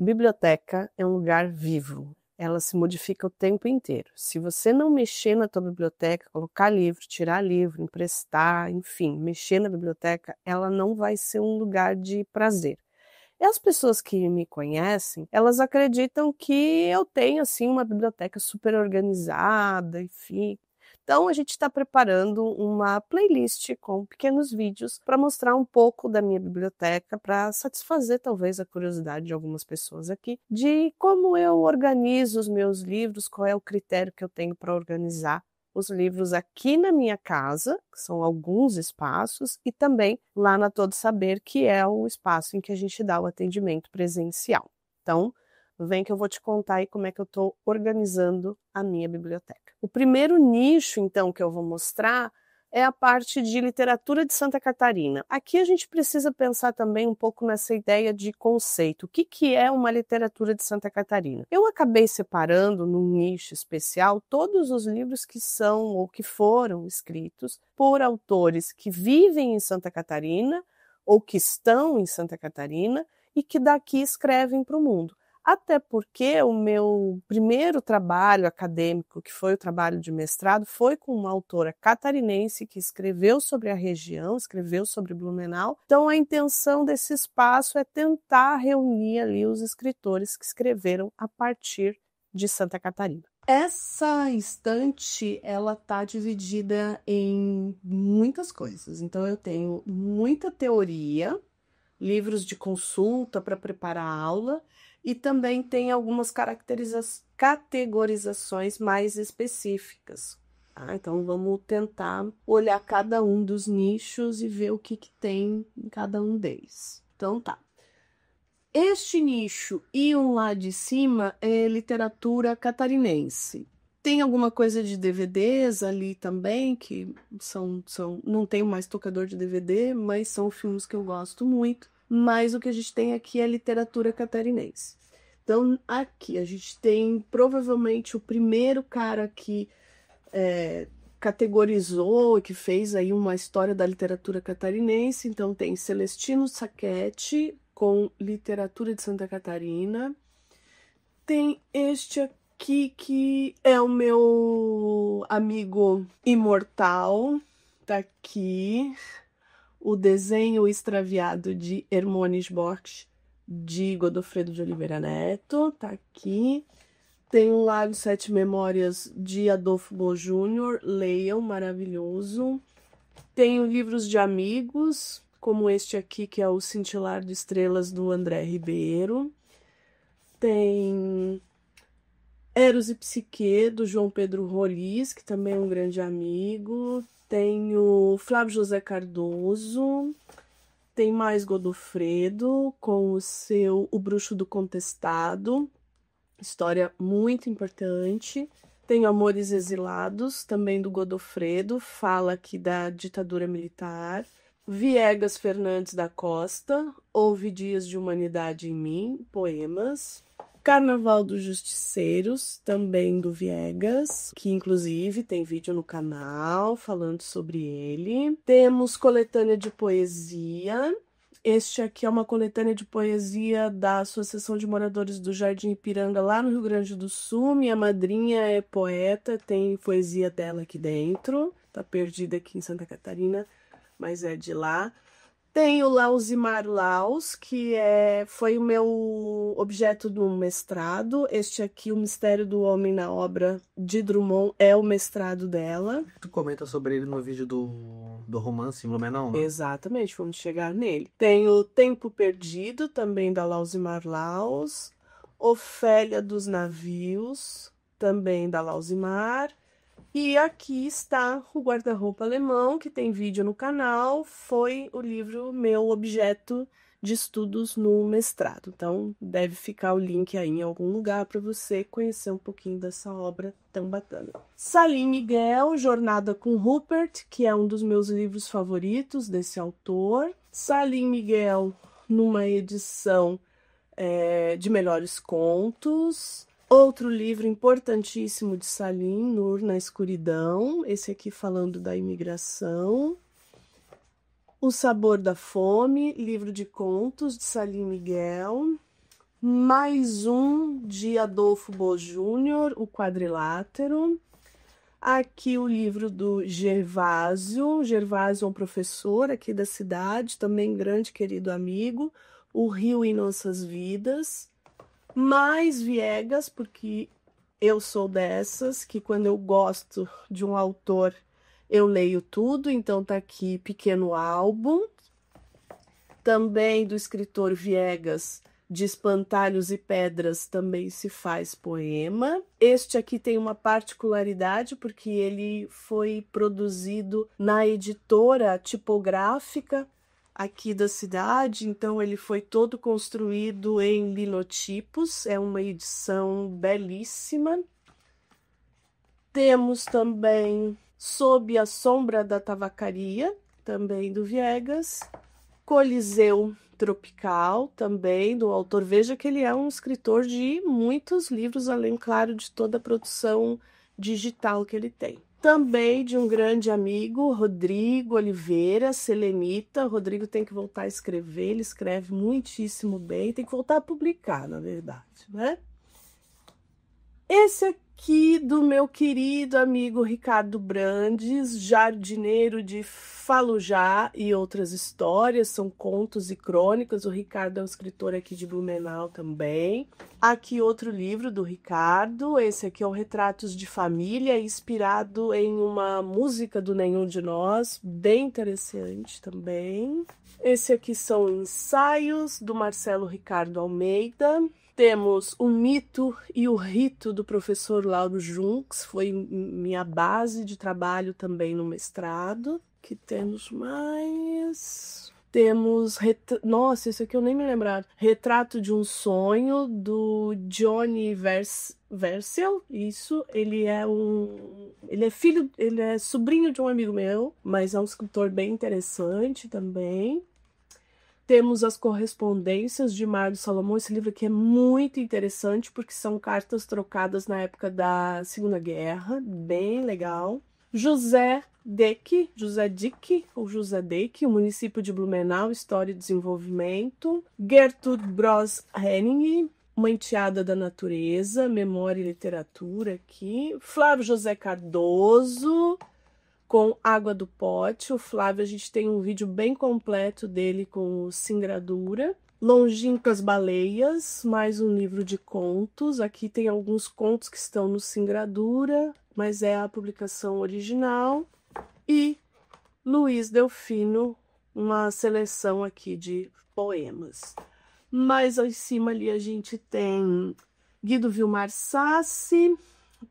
Biblioteca é um lugar vivo, ela se modifica o tempo inteiro. Se você não mexer na tua biblioteca, colocar livro, tirar livro, emprestar, enfim, mexer na biblioteca, ela não vai ser um lugar de prazer. E as pessoas que me conhecem, elas acreditam que eu tenho, assim, uma biblioteca super organizada, enfim. Então, a gente está preparando uma playlist com pequenos vídeos para mostrar um pouco da minha biblioteca, para satisfazer talvez a curiosidade de algumas pessoas aqui, de como eu organizo os meus livros, qual é o critério que eu tenho para organizar os livros aqui na minha casa, que são alguns espaços, e também lá na Todo Saber, que é o espaço em que a gente dá o atendimento presencial. Então, vem que eu vou te contar aí como é que eu estou organizando a minha biblioteca. O primeiro nicho, então, que eu vou mostrar é a parte de literatura de Santa Catarina. Aqui a gente precisa pensar também um pouco nessa ideia de conceito. O que é uma literatura de Santa Catarina? Eu acabei separando num nicho especial todos os livros que são ou que foram escritos por autores que vivem em Santa Catarina ou que estão em Santa Catarina e que daqui escrevem para o mundo. Até porque o meu primeiro trabalho acadêmico, que foi o trabalho de mestrado, foi com uma autora catarinense que escreveu sobre a região, escreveu sobre Blumenau. Então, a intenção desse espaço é tentar reunir ali os escritores que escreveram a partir de Santa Catarina. Essa estante, ela tá dividida em muitas coisas. Então, eu tenho muita teoria, livros de consulta para preparar a aula, e também tem algumas categorizações mais específicas. Tá? Então, vamos tentar olhar cada um dos nichos e ver o que tem em cada um deles. Então, tá. Este nicho e um lá de cima é literatura catarinense. Tem alguma coisa de DVDs ali também, que não tenho mais tocador de DVD, mas são filmes que eu gosto muito. Mas o que a gente tem aqui é literatura catarinense. Então, aqui a gente tem provavelmente o primeiro cara que categorizou e que fez aí uma história da literatura catarinense. Então, tem Celestino Sacchetti com literatura de Santa Catarina. Tem este aqui que é o meu amigo imortal, tá aqui. O desenho extraviado de Hermônio Borges, de Godofredo de Oliveira Neto, tá aqui. Tem um Lago Sete Memórias de Adolfo Bo Júnior, leiam, maravilhoso. Tenho livros de amigos, como este aqui, que é o Cintilar de Estrelas, do André Ribeiro. Tem Eros e Psique, do João Pedro Rolis, que também é um grande amigo. Tenho Flávio José Cardoso. Tem mais Godofredo, com O Bruxo do Contestado. História muito importante. Tenho Amores Exilados, também do Godofredo, fala aqui da ditadura militar. Viegas Fernandes da Costa, Houve Dias de Humanidade em Mim, poemas. Carnaval dos Justiceiros, também do Viegas, que inclusive tem vídeo no canal falando sobre ele. Temos coletânea de poesia. Este aqui é uma coletânea de poesia da Associação de Moradores do Jardim Ipiranga, lá no Rio Grande do Sul. Minha madrinha é poeta, tem poesia dela aqui dentro. Tá perdida aqui em Santa Catarina, mas é de lá. Tem o Lauzimar Laus, que foi o meu objeto do mestrado. Este aqui, O Mistério do Homem na Obra de Drummond, é o mestrado dela. Tu comenta sobre ele no vídeo do romance em Blumenau, né? Exatamente, vamos chegar nele. Tem o Tempo Perdido, também da Lauzimar Laus. Ofélia dos Navios, também da Lauzimar. E aqui está o Guarda-Roupa Alemão, que tem vídeo no canal. Foi o livro meu objeto de estudos no mestrado. Então, deve ficar o link aí em algum lugar para você conhecer um pouquinho dessa obra tão bacana. Salim Miguel, Jornada com Rupert, que é um dos meus livros favoritos desse autor. Salim Miguel, numa edição de melhores contos. Outro livro importantíssimo de Salim, Nur na Escuridão, esse aqui falando da imigração. O Sabor da Fome, livro de contos de Salim Miguel. Mais um de Adolfo Bo Júnior, O Quadrilátero. Aqui o livro do Gervásio. Gervásio é um professor aqui da cidade, também grande querido amigo. O Rio em Nossas Vidas. Mais Viegas, porque eu sou dessas, que quando eu gosto de um autor, eu leio tudo. Então tá aqui Pequeno Álbum. Também do escritor Viegas, de Espantalhos e Pedras, também se faz poema. Este aqui tem uma particularidade, porque ele foi produzido na editora tipográfica aqui da cidade, então ele foi todo construído em linotipos, é uma edição belíssima. Temos também Sob a Sombra da Tavacaria, também do Viegas. Coliseu Tropical, também do autor. Veja que ele é um escritor de muitos livros, além, claro, de toda a produção digital que ele tem. Também de um grande amigo, Rodrigo Oliveira, Selenita. Rodrigo tem que voltar a escrever, ele escreve muitíssimo bem, tem que voltar a publicar, na verdade, né? Esse aqui do meu querido amigo Ricardo Brandes, Jardineiro de Falujá e Outras Histórias, são contos e crônicas. O Ricardo é um escritor aqui de Blumenau também. Aqui outro livro do Ricardo, esse aqui é o Retratos de Família, inspirado em uma música do Nenhum de Nós, bem interessante também. Esse aqui são ensaios do Marcelo Ricardo Almeida. Temos O Mito e o Rito do professor Lauro Junks, foi minha base de trabalho também no mestrado. Que temos mais? Temos, nossa, esse aqui eu nem me lembrar. Retrato de um Sonho, do Johnny Versiel. Isso, ele é sobrinho de um amigo meu, mas é um escritor bem interessante também. Temos As Correspondências de Mar do Salomão. Esse livro aqui é muito interessante porque são cartas trocadas na época da Segunda Guerra, bem legal. José Dick, O Município de Blumenau, História e Desenvolvimento. Gertrude Bros Henning, Uma Enteada da Natureza, Memória e Literatura aqui. Flávio José Cardoso, com Água do Pote. O Flávio, a gente tem um vídeo bem completo dele com o Singradura. Longínquas Baleias, mais um livro de contos. Aqui tem alguns contos que estão no Singradura, mas é a publicação original. E Luiz Delfino, uma seleção aqui de poemas. Mais em cima ali a gente tem Guido Vilmar Sassi.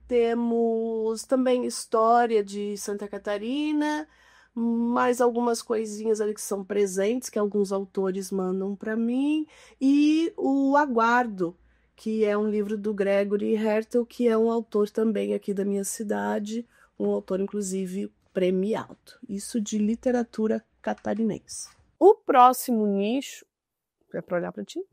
Temos também História de Santa Catarina, mais algumas coisinhas ali que são presentes, que alguns autores mandam para mim, e o Aguardo, que é um livro do Gregory Hertel, que é um autor também aqui da minha cidade, um autor, inclusive, premiado. Isso de literatura catarinense. O próximo nicho é para olhar para ti?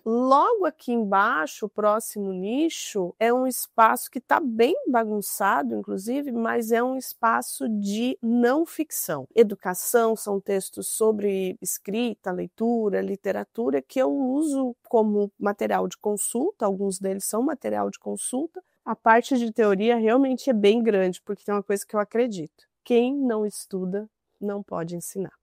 Logo aqui embaixo, o próximo nicho é um espaço que está bem bagunçado, inclusive, mas é um espaço de não ficção. Educação, são textos sobre escrita, leitura, literatura, que eu uso como material de consulta, alguns deles são material de consulta. A parte de teoria realmente é bem grande, porque tem uma coisa que eu acredito. Quem não estuda não pode ensinar.